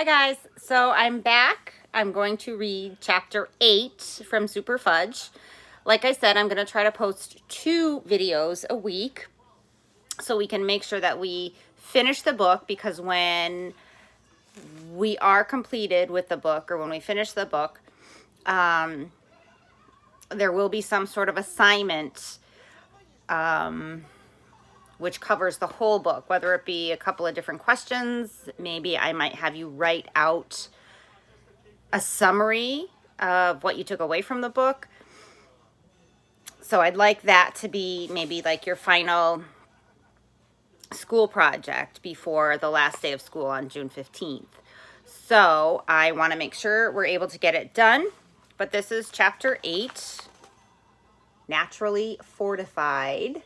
Hi guys, so I'm back. I'm going to read chapter 8 from SuperFudge. Like I said, I'm going to try to post 2 videos a week so we can make sure that we finish the book, because when we are completed with the book, or when we finish the book, there will be some sort of assignment which covers the whole book, whether it be a couple of different questions. Maybe I might have you write out a summary of what you took away from the book. So I'd like that to be maybe like your final school project before the last day of school on June 15th. So I want to make sure we're able to get it done. But this is chapter 8, Naturally Fortified.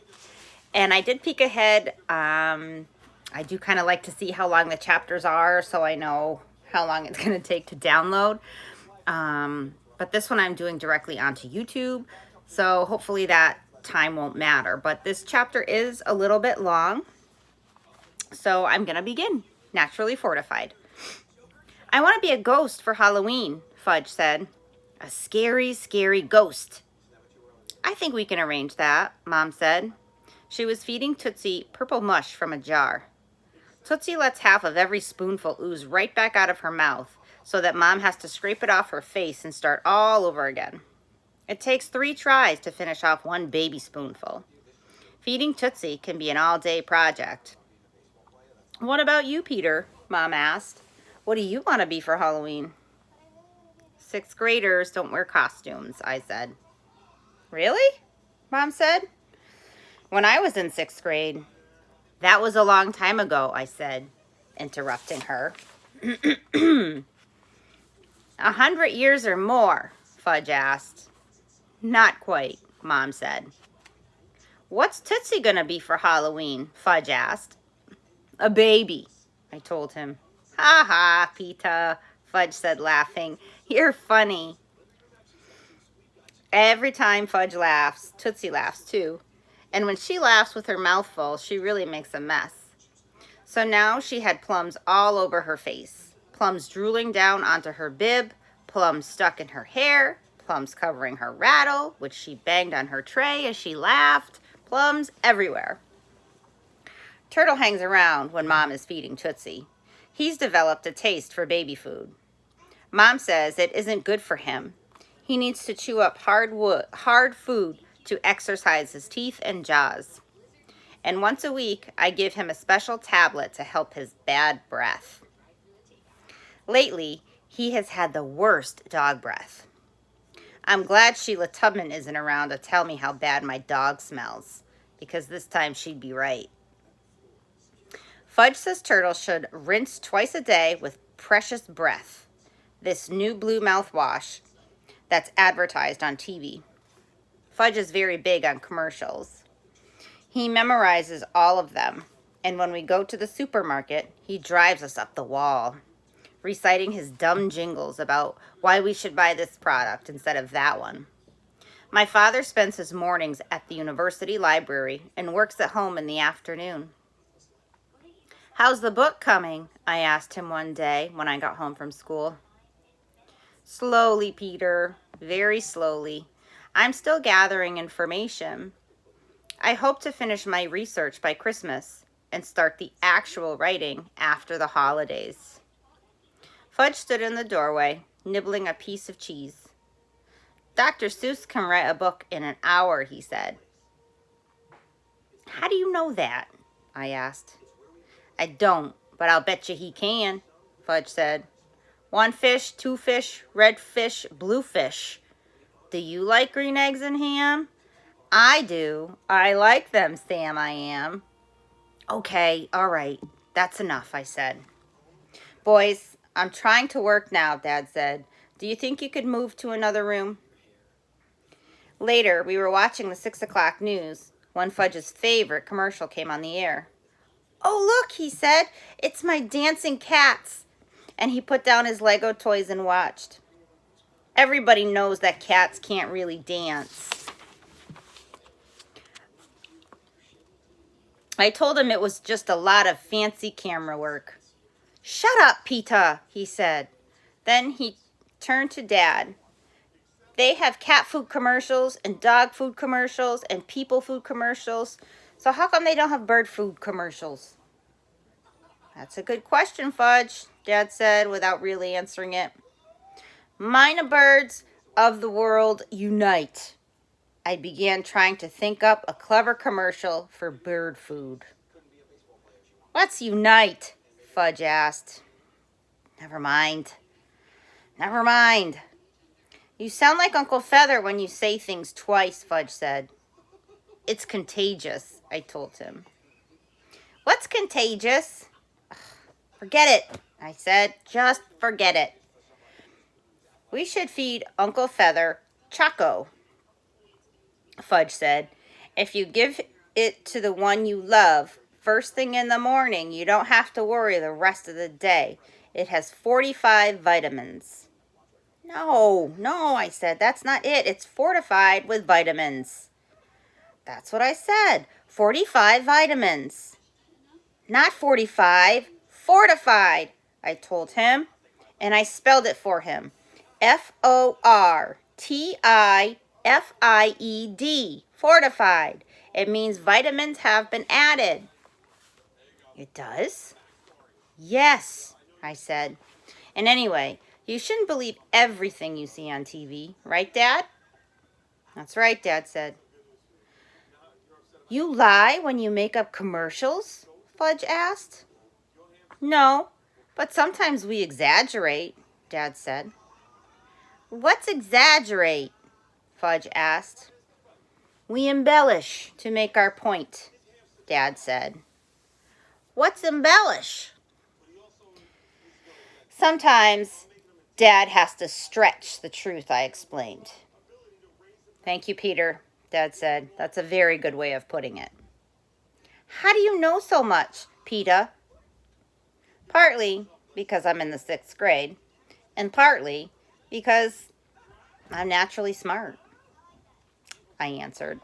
And I did peek ahead. I do kind of like to see how long the chapters are, so I know how long it's going to take to download. But this one I'm doing directly onto YouTube, so hopefully that time won't matter. But this chapter is a little bit long, so I'm going to begin. Naturally Fortified. I want to be a ghost for Halloween, Fudge said. A scary, scary ghost. I think we can arrange that, Mom said. She was feeding Tootsie purple mush from a jar. Tootsie lets half of every spoonful ooze right back out of her mouth, so that Mom has to scrape it off her face and start all over again. It takes 3 tries to finish off one baby spoonful. Feeding Tootsie can be an all-day project. What about you, Peter? Mom asked. What do you want to be for Halloween? 6th graders don't wear costumes, I said. Really? Mom said. When I was in 6th grade. That was a long time ago, I said, interrupting her. 100 years or more, Fudge asked. Not quite, Mom said. What's Tootsie gonna be for Halloween? Fudge asked. A baby, I told him. Ha ha, Peta, Fudge said, laughing. You're funny. Every time Fudge laughs, Tootsie laughs too. And when she laughs with her mouth full, she really makes a mess. So now she had plums all over her face, plums drooling down onto her bib, plums stuck in her hair, plums covering her rattle, which she banged on her tray as she laughed, plums everywhere. Turtle hangs around when Mom is feeding Tootsie. He's developed a taste for baby food. Mom says it isn't good for him. He needs to chew up hard food to exercise his teeth and jaws. And once a week, I give him a special tablet to help his bad breath. Lately, he has had the worst dog breath. I'm glad Sheila Tubman isn't around to tell me how bad my dog smells, because this time she'd be right. Fudge says Turtle should rinse twice a day with Precious Breath, this new blue mouthwash that's advertised on TV. Fudge is very big on commercials. He memorizes all of them, and when we go to the supermarket, he drives us up the wall, reciting his dumb jingles about why we should buy this product instead of that one. My father spends his mornings at the university library and works at home in the afternoon. How's the book coming? I asked him one day when I got home from school. Slowly, Peter, very slowly. I'm still gathering information. I hope to finish my research by Christmas and start the actual writing after the holidays. Fudge stood in the doorway, nibbling a piece of cheese. Dr. Seuss can write a book in an hour, he said. How do you know that? I asked. I don't, but I'll bet you he can, Fudge said. 1 fish, 2 fish, red fish, blue fish. Do you like green eggs and ham? I do. I like them, Sam, I am. Okay, all right. That's enough, I said. Boys, I'm trying to work now, Dad said. Do you think you could move to another room? Later, we were watching the 6 o'clock news when Fudge's favorite commercial came on the air. Oh, look, he said. It's my dancing cats. And he put down his Lego toys and watched. Everybody knows that cats can't really dance. I told him it was just a lot of fancy camera work. Shut up, Peter, he said. Then he turned to Dad. They have cat food commercials and dog food commercials and people food commercials. So how come they don't have bird food commercials? That's a good question, Fudge, Dad said without really answering it. Minor birds of the world unite. I began trying to think up a clever commercial for bird food. What's unite? Fudge asked. Never mind. Never mind. You sound like Uncle Feather when you say things twice, Fudge said. It's contagious, I told him. What's contagious? Ugh, forget it, I said. Just forget it. We should feed Uncle Feather Choco, Fudge said. If you give it to the one you love, first thing in the morning, you don't have to worry the rest of the day. It has 45 vitamins. No, I said, that's not it. It's fortified with vitamins. That's what I said. 45 vitamins. Not 45, fortified, I told him. And I spelled it for him. Fortified. Fortified. It means vitamins have been added. It does? Yes, I said. And anyway, you shouldn't believe everything you see on TV, right, Dad? That's right, Dad said. You lie when you make up commercials? Fudge asked. No, but sometimes we exaggerate, Dad said. What's exaggerate? Fudge asked. We embellish to make our point, Dad said. What's embellish? Sometimes Dad has to stretch the truth, I explained. Thank you, Peter, Dad said. That's a very good way of putting it. How do you know so much, Peter? Partly because I'm in the 6th grade, and partly because I'm naturally smart, I answered.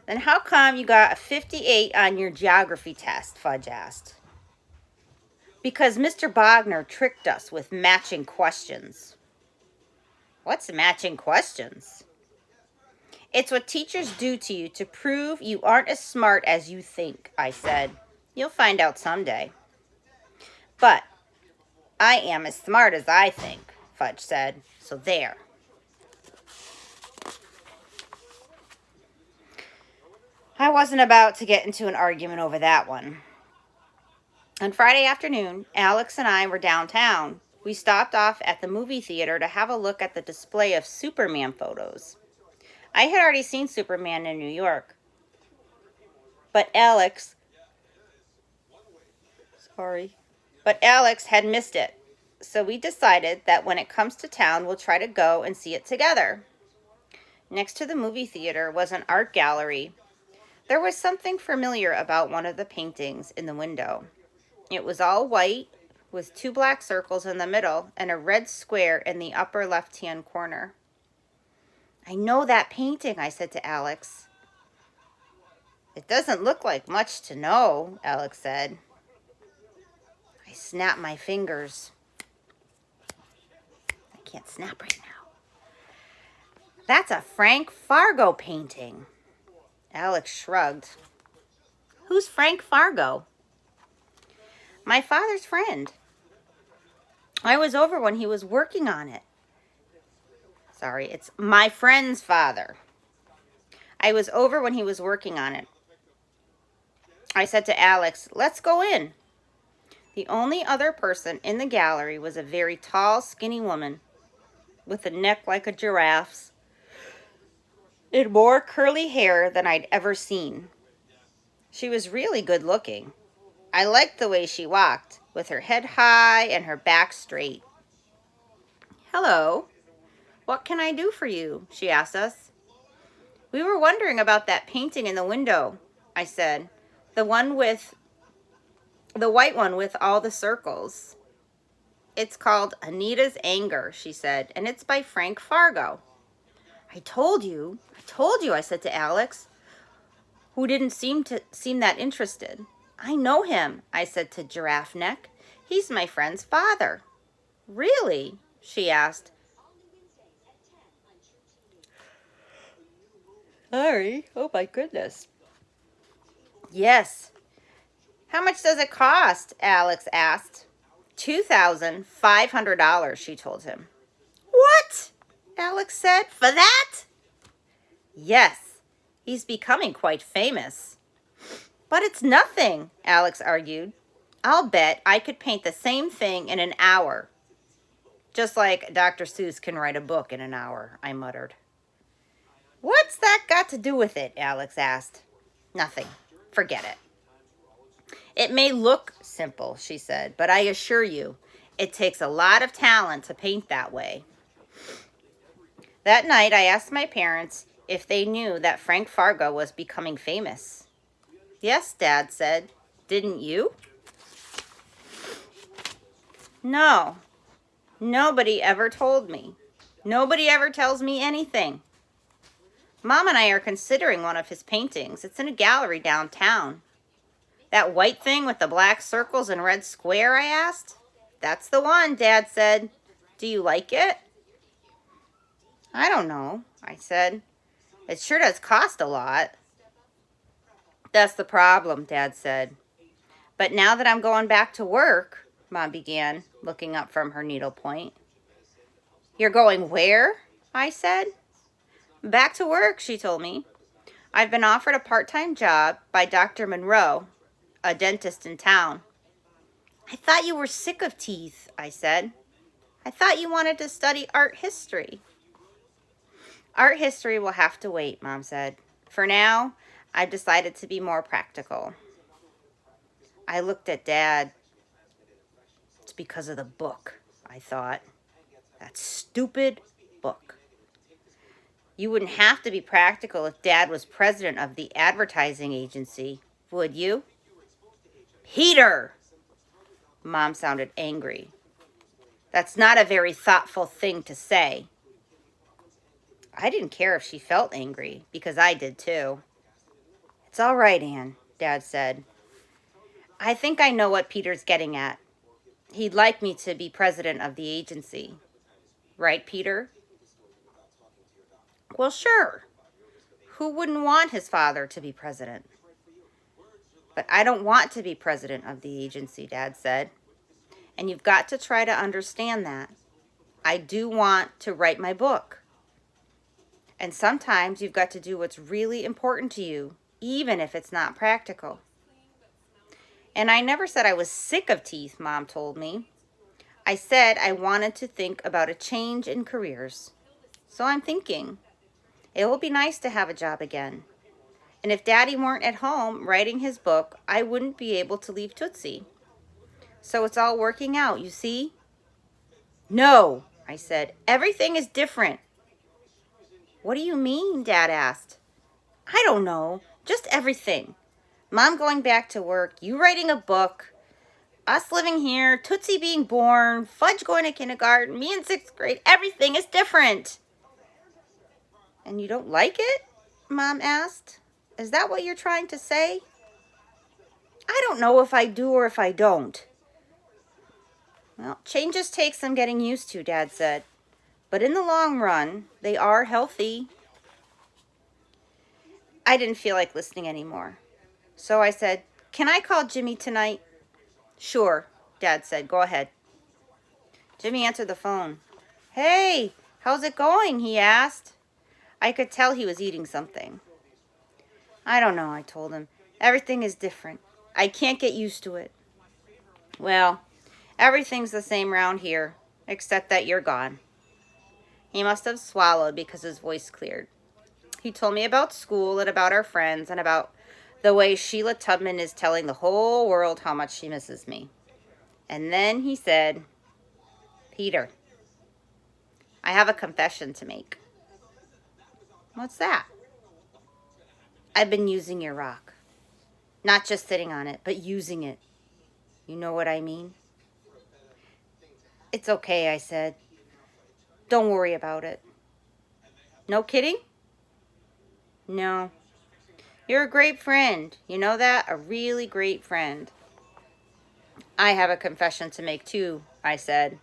Then how come you got a 58 on your geography test? Fudge asked. Because Mr. Bogner tricked us with matching questions. What's matching questions? It's what teachers do to you to prove you aren't as smart as you think, I said. You'll find out someday. But I am as smart as I think, Fudge said. So there. I wasn't about to get into an argument over that one. On Friday afternoon, Alex and I were downtown. We stopped off at the movie theater to have a look at the display of Superman photos. I had already seen Superman in New York, but Alex had missed it. So we decided that when it comes to town, we'll try to go and see it together. Next to the movie theater was an art gallery. There was something familiar about one of the paintings in the window. It was all white, with 2 black circles in the middle and a red square in the upper left-hand corner. I know that painting, I said to Alex. It doesn't look like much to know, Alex said. I snapped my fingers. I can't snap right now. That's a Frank Fargo painting. Alex shrugged. Who's Frank Fargo? My father's friend. I was over when he was working on it. Sorry, it's my friend's father. I was over when he was working on it. I said to Alex, let's go in. The only other person in the gallery was a very tall, skinny woman with a neck like a giraffe's and more curly hair than I'd ever seen. She was really good looking. I liked the way she walked, with her head high and her back straight. Hello, what can I do for you? She asked us. We were wondering about that painting in the window, I said. The white one with all the circles. It's called Anita's Anger, she said, and it's by Frank Fargo. I told you, I said to Alex, who didn't seem that interested. I know him, I said to Giraffe Neck. He's my friend's father. Really? She asked. Sorry. Oh my goodness. Yes. How much does it cost? Alex asked. $2,500, she told him. What? Alex said. For that? Yes. He's becoming quite famous. But it's nothing, Alex argued. I'll bet I could paint the same thing in an hour. Just like Dr. Seuss can write a book in an hour, I muttered. What's that got to do with it? Alex asked. Nothing. Forget it. It may look simple, she said, but I assure you, it takes a lot of talent to paint that way. That night, I asked my parents if they knew that Frank Fargo was becoming famous. Yes, Dad said. Didn't you? No. Nobody ever told me. Nobody ever tells me anything. Mom and I are considering one of his paintings. It's in a gallery downtown. That white thing with the black circles and red square, I asked. That's the one, Dad said. Do you like it? I don't know, I said. It sure does cost a lot. That's the problem, Dad said. But now that I'm going back to work, Mom began, looking up from her needlepoint. You're going where? I said. Back to work, she told me. I've been offered a part-time job by Dr. Monroe, a dentist in town. I thought you were sick of teeth, I said. I thought you wanted to study art history. Art history will have to wait, Mom said. For now, I've decided to be more practical. I looked at Dad. It's because of the book, I thought. That stupid book. You wouldn't have to be practical if Dad was president of the advertising agency, would you? Peter! Mom sounded angry. That's not a very thoughtful thing to say. I didn't care if she felt angry, because I did too. It's all right, Anne, Dad said. I think I know what Peter's getting at. He'd like me to be president of the agency. Right, Peter? Well, sure. Who wouldn't want his father to be president? But I don't want to be president of the agency, Dad said. And you've got to try to understand that. I do want to write my book. And sometimes you've got to do what's really important to you, even if it's not practical. And I never said I was sick of teeth, Mom told me. I said I wanted to think about a change in careers. So I'm thinking. It will be nice to have a job again. And if Daddy weren't at home writing his book, I wouldn't be able to leave Tootsie. So it's all working out, you see? No, I said. Everything is different. What do you mean? Dad asked. I don't know. Just everything. Mom going back to work, you writing a book, us living here, Tootsie being born, Fudge going to kindergarten, me in 6th grade. Everything is different. And you don't like it? Mom asked. Is that what you're trying to say? I don't know if I do or if I don't. Well, changes take some getting used to, Dad said. But in the long run, they are healthy. I didn't feel like listening anymore. So I said, can I call Jimmy tonight? Sure, Dad said. Go ahead. Jimmy answered the phone. Hey, how's it going? He asked. I could tell he was eating something. I don't know, I told him. Everything is different. I can't get used to it. Well, everything's the same round here, except that you're gone. He must have swallowed because his voice cleared. He told me about school and about our friends and about the way Sheila Tubman is telling the whole world how much she misses me. And then he said, Peter, I have a confession to make. What's that? I've been using your rock. Not just sitting on it, but using it. You know what I mean? It's okay, I said. Don't worry about it. No kidding? No. You're a great friend. You know that? A really great friend. I have a confession to make too, I said.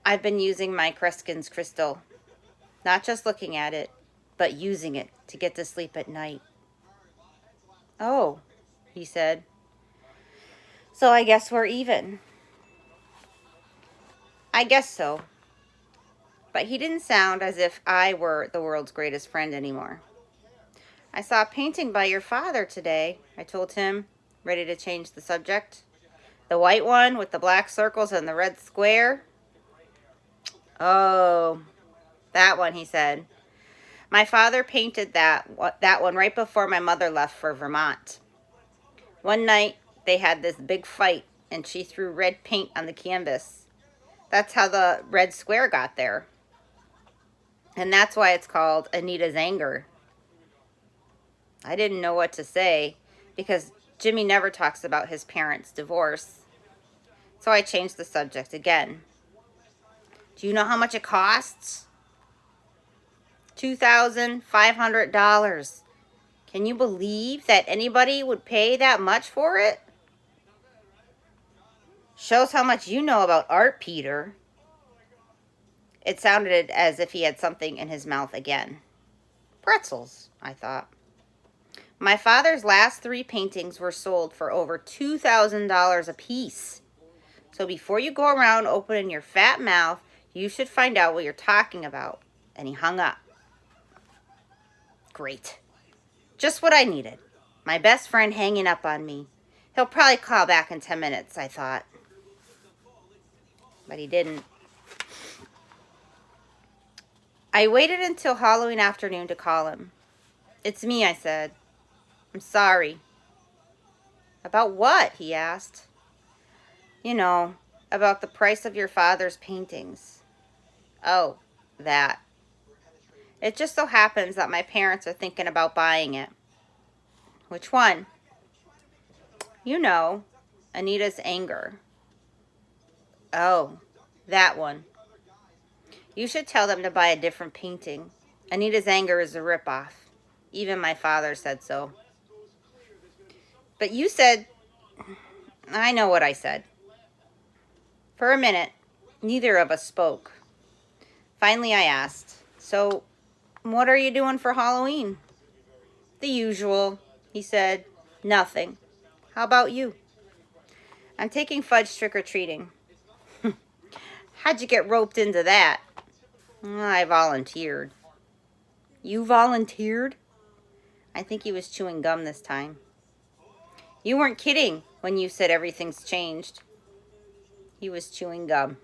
I've been using my Kreskin's crystal. Not just looking at it, but using it to get to sleep at night. Oh, he said. So I guess we're even. I guess so. But he didn't sound as if I were the world's greatest friend anymore. I saw a painting by your father today, I told him, ready to change the subject. The white one with the black circles and the red square. Oh, that one, he said. My father painted that one right before my mother left for Vermont. One night, they had this big fight, and she threw red paint on the canvas. That's how the red square got there. And that's why it's called Anita's Anger. I didn't know what to say, because Jimmy never talks about his parents' divorce. So I changed the subject again. Do you know how much it costs? $2,500. Can you believe that anybody would pay that much for it? Shows how much you know about art, Peter. It sounded as if he had something in his mouth again. Pretzels, I thought. My father's last 3 paintings were sold for over $2,000 a piece. So before you go around opening your fat mouth, you should find out what you're talking about. And he hung up. Great. Just what I needed. My best friend hanging up on me. He'll probably call back in 10 minutes, I thought. But he didn't. I waited until Halloween afternoon to call him. It's me, I said. I'm sorry. About what? He asked. You know, about the price of your father's paintings. Oh, that. It just so happens that my parents are thinking about buying it. Which one? You know, Anita's Anger. Oh, that one. You should tell them to buy a different painting. Anita's Anger is a ripoff. Even my father said so. But you said... I know what I said. For a minute, neither of us spoke. Finally, I asked, so, what are you doing for Halloween? The usual, he said. Nothing. How about you? I'm taking Fudge trick-or-treating. How'd you get roped into that? I volunteered. You volunteered? I think he was chewing gum this time. You weren't kidding when you said everything's changed. He was chewing gum.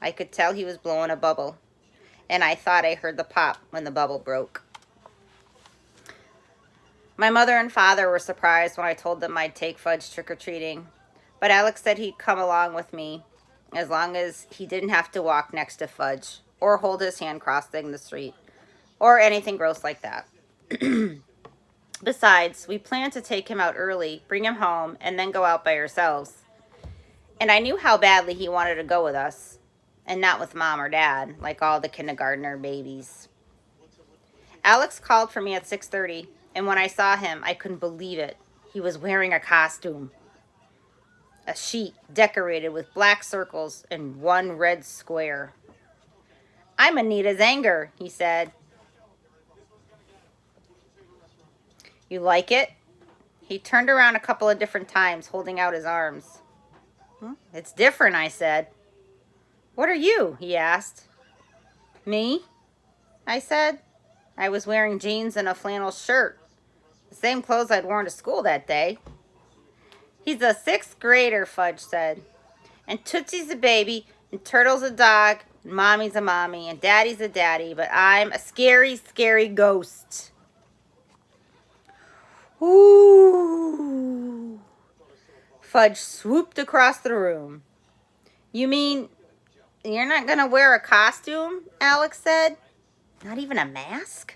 I could tell he was blowing a bubble, and I thought I heard the pop when the bubble broke. My mother and father were surprised when I told them I'd take Fudge trick-or-treating, but Alex said he'd come along with me as long as he didn't have to walk next to Fudge or hold his hand crossing the street or anything gross like that. Besides, we planned to take him out early, bring him home, and then go out by ourselves. And I knew how badly he wanted to go with us, and not with Mom or Dad, like all the kindergartner babies. Alex called for me at 6:30, and when I saw him, I couldn't believe it. He was wearing a costume. A sheet decorated with black circles and one red square. I'm Anita's Anger, he said. You like it? He turned around a couple of different times, holding out his arms. It's different, I said. What are you? He asked. Me? I said. I was wearing jeans and a flannel shirt. The same clothes I'd worn to school that day. He's a 6th grader, Fudge said. And Tootsie's a baby, and Turtle's a dog, and Mommy's a mommy, and Daddy's a daddy, but I'm a scary, scary ghost. Ooh. Fudge swooped across the room. You mean you're not going to wear a costume? Alex said. Not even a mask?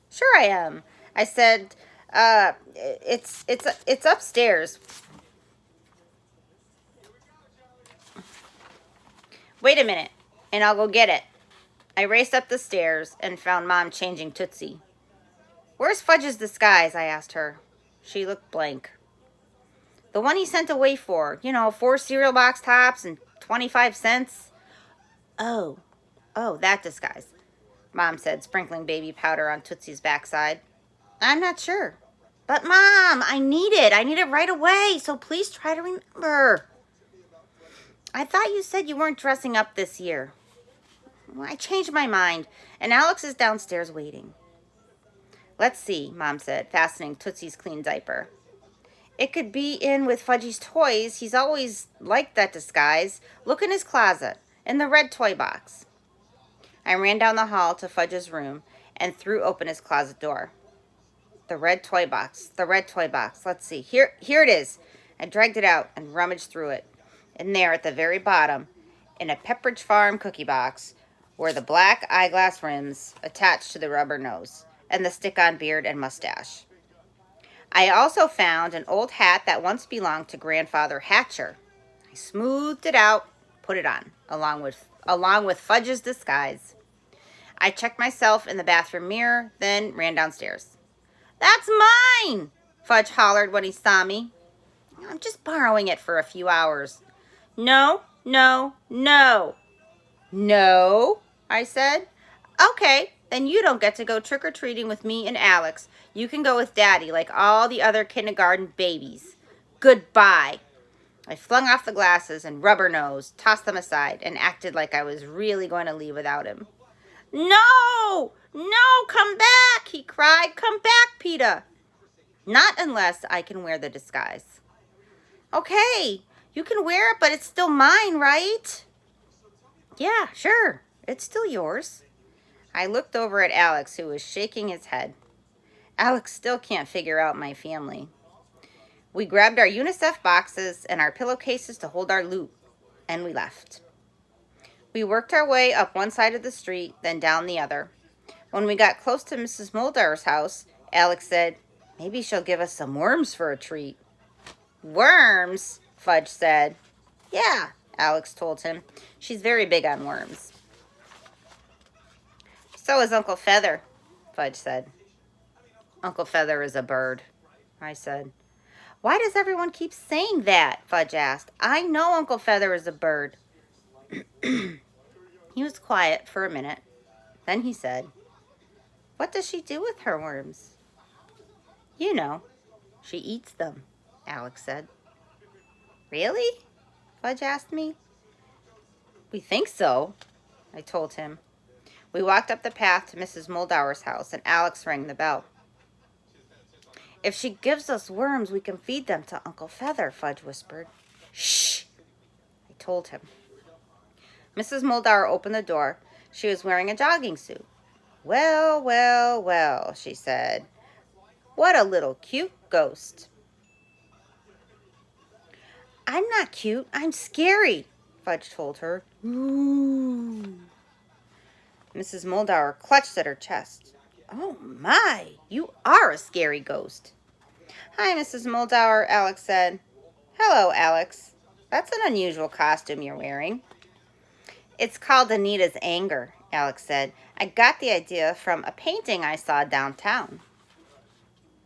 Sure I am. I said, it's upstairs. Wait a minute, and I'll go get it. I raced up the stairs and found Mom changing Tootsie. Where's Fudge's disguise? I asked her. She looked blank. The one he sent away for. 4 cereal box tops and 25 cents. Oh, that disguise, Mom said, sprinkling baby powder on Tootsie's backside. I'm not sure. But Mom, I need it. I need it right away, so please try to remember. I thought you said you weren't dressing up this year. Well, I changed my mind, and Alex is downstairs waiting. Let's see, Mom said, fastening Tootsie's clean diaper. It could be in with Fudgy's toys. He's always liked that disguise. Look in his closet, in the red toy box. I ran down the hall to Fudge's room and threw open his closet door. The red toy box. Let's see. Here it is. I dragged it out and rummaged through it. And there at the very bottom, in a Pepperidge Farm cookie box, were the black eyeglass rims attached to the rubber nose and the stick-on beard and mustache. I also found an old hat that once belonged to Grandfather Hatcher. I smoothed it out, put it on, along with Fudge's disguise. I checked myself in the bathroom mirror, then ran downstairs. That's mine, Fudge hollered when he saw me. I'm just borrowing it for a few hours. No, I said. Okay, then you don't get to go trick-or-treating with me and Alex. You can go with Daddy like all the other kindergarten babies. Goodbye. I flung off the glasses and rubber-nosed, tossed them aside, and acted like I was really going to leave without him. No, come back, he cried. Come back, Peter. Not unless I can wear the disguise. Okay, you can wear it, but it's still mine, right? Yeah, sure. It's still yours. I looked over at Alex, who was shaking his head. Alex still can't figure out my family. We grabbed our UNICEF boxes and our pillowcases to hold our loot, and we left. We worked our way up one side of the street, then down the other. When we got close to Mrs. Muldaur's house, Alex said, maybe she'll give us some worms for a treat. Worms? Fudge said. Yeah, Alex told him. She's very big on worms. So is Uncle Feather, Fudge said. Uncle Feather is a bird, I said. Why does everyone keep saying that? Fudge asked. I know Uncle Feather is a bird. He was quiet for a minute. Then he said, what does she do with her worms? You know, she eats them, Alex said. Really? Fudge asked me. We think so, I told him. We walked up the path to Mrs. Muldaur's house, and Alex rang the bell. If she gives us worms, we can feed them to Uncle Feather, Fudge whispered. Shh, I told him. Mrs. Muldaur opened the door. She was wearing a jogging suit. Well, she said. What a little cute ghost. I'm not cute. I'm scary, Fudge told her. Ooh. Mrs. Muldaur clutched at her chest. Oh my, you are a scary ghost. Hi, Mrs. Muldaur, Alex said. Hello, Alex. That's an unusual costume you're wearing. It's called Anita's Anger, Alex said. I got the idea from a painting I saw downtown.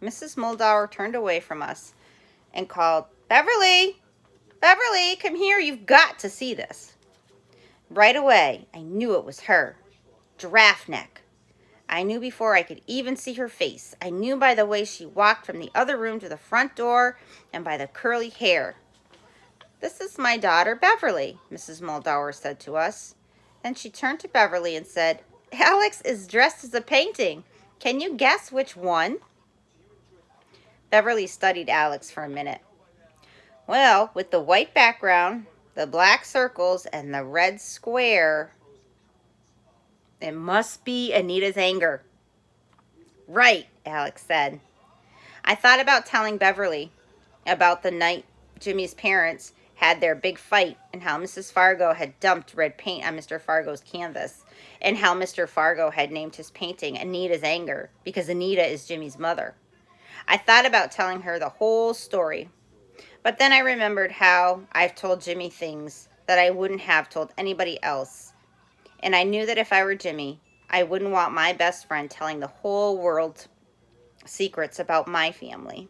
Mrs. Muldaur turned away from us and called, Beverly, come here. You've got to see this. Right away, I knew it was her. Giraffe neck. I knew before I could even see her face. I knew by the way she walked from the other room to the front door and by the curly hair. This is my daughter, Beverly, Mrs. Muldaur said to us. Then she turned to Beverly and said, Alex is dressed as a painting. Can you guess which one? Beverly studied Alex for a minute. Well, with the white background, the black circles, and the red square, it must be Anita's Anger. Right, Alex said. I thought about telling Beverly about the night Jimmy's parents had their big fight and how Mrs. Fargo had dumped red paint on Mr. Fargo's canvas and how Mr. Fargo had named his painting Anita's Anger because Anita is Jimmy's mother. I thought about telling her the whole story, but then I remembered how I've told Jimmy things that I wouldn't have told anybody else. And I knew that if I were Jimmy, I wouldn't want my best friend telling the whole world secrets about my family.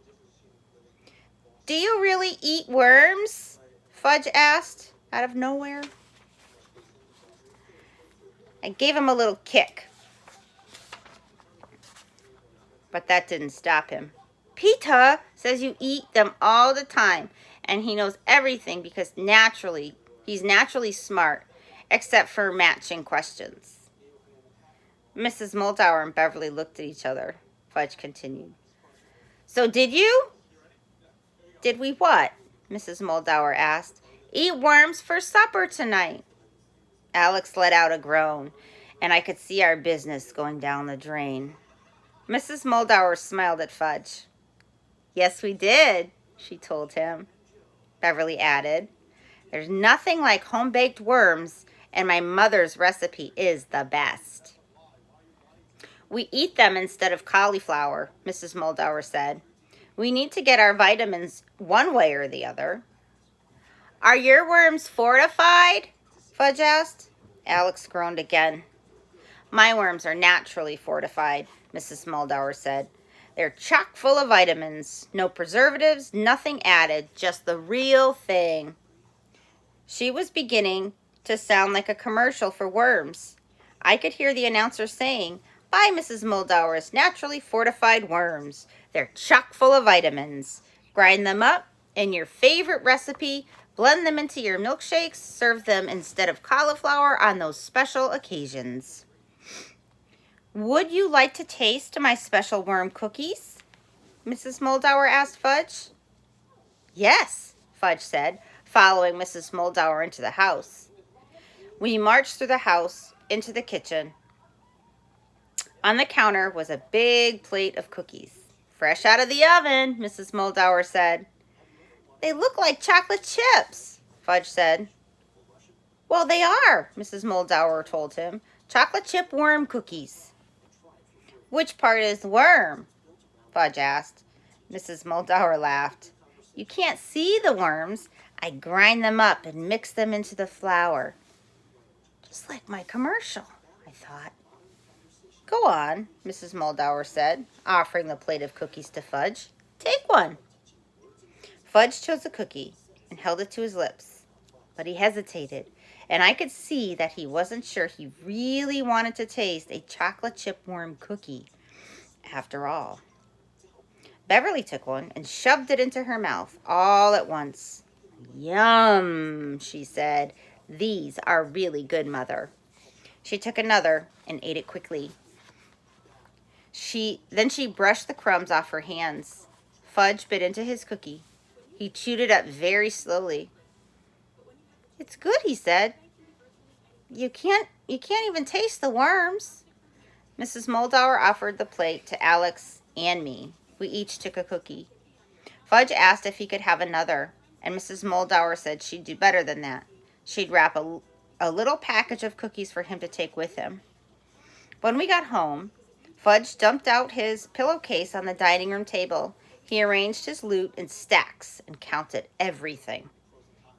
Do you really eat worms? Fudge asked out of nowhere. I gave him a little kick, but that didn't stop him. Peter says you eat them all the time, and he knows everything because he's naturally smart, except for matching questions. Mrs. Moldauer and Beverly looked at each other. Fudge continued. So did you? Did we what? Mrs. Moldauer asked. Eat worms for supper tonight. Alex let out a groan, and I could see our business going down the drain. Mrs. Moldauer smiled at Fudge. Yes, we did, she told him. Beverly added, there's nothing like home-baked worms, and my mother's recipe is the best. We eat them instead of cauliflower, Mrs. Moldauer said. We need to get our vitamins one way or the other. Are your worms fortified? Fudge asked. Alex groaned again. My worms are naturally fortified, Mrs. Moldauer said. They're chock full of vitamins. No preservatives, nothing added, just the real thing. She was beginning to sound like a commercial for worms. I could hear the announcer saying, buy Mrs. Moldauer's naturally fortified worms. They're chock full of vitamins. Grind them up in your favorite recipe, blend them into your milkshakes, serve them instead of cauliflower on those special occasions. Would you like to taste my special worm cookies? Mrs. Moldauer asked Fudge. Yes, Fudge said, following Mrs. Moldauer into the house. We marched through the house, into the kitchen. On the counter was a big plate of cookies. Fresh out of the oven, Mrs. Moldauer said. They look like chocolate chips, Fudge said. Well, they are, Mrs. Moldauer told him. Chocolate chip worm cookies. Which part is worm? Fudge asked. Mrs. Moldauer laughed. You can't see the worms. I grind them up and mix them into the flour. Just like my commercial, I thought. Go on, Mrs. Moldauer said, offering the plate of cookies to Fudge. Take one. Fudge chose a cookie and held it to his lips, but he hesitated, and I could see that he wasn't sure he really wanted to taste a chocolate chip worm cookie after all. Beverly took one and shoved it into her mouth all at once. Yum, she said. These are really good, Mother. She took another and ate it quickly. Then she brushed the crumbs off her hands. Fudge bit into his cookie. He chewed it up very slowly. It's good, he said. You can't even taste the worms. Mrs. Moldauer offered the plate to Alex and me. We each took a cookie. Fudge asked if he could have another, and Mrs. Moldauer said she'd do better than that. She'd wrap a little package of cookies for him to take with him. When we got home, Fudge dumped out his pillowcase on the dining room table. He arranged his loot in stacks and counted everything.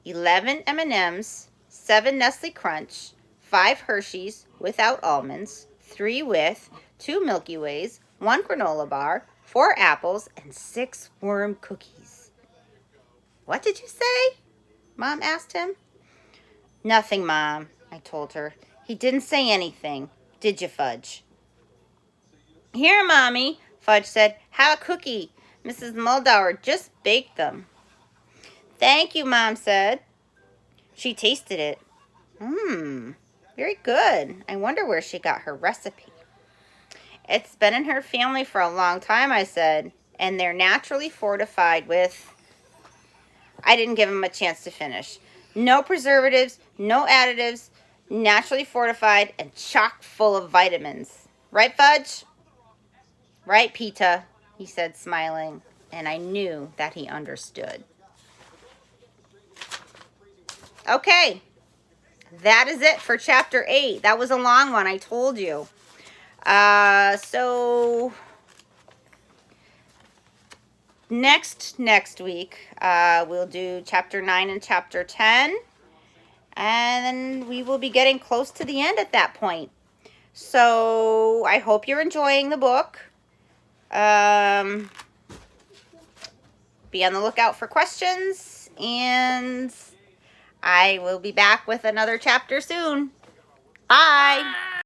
11 M&Ms, 7 Nestle Crunch, 5 Hershey's without almonds, 3 with, 2 Milky Ways, 1 granola bar, 4 apples, and 6 worm cookies. What did you say? Mom asked him. Nothing, Mom, I told her. He didn't say anything. Did you, Fudge? Here, Mommy, Fudge said. Have a cookie. Mrs. Moldauer just baked them. Thank you, Mom said. She tasted it. Very good. I wonder where she got her recipe. It's been in her family for a long time, I said, and they're naturally fortified with... I didn't give him a chance to finish. No preservatives, no additives, naturally fortified, and chock full of vitamins. Right, Fudge? Right, Peta, he said, smiling, and I knew that he understood. Okay, that is it for Chapter 8. That was a long one, I told you. So next week, we'll do Chapter 9 and Chapter 10. And then we will be getting close to the end at that point. So I hope you're enjoying the book. Be on the lookout for questions, and I will be back with another chapter soon. Bye.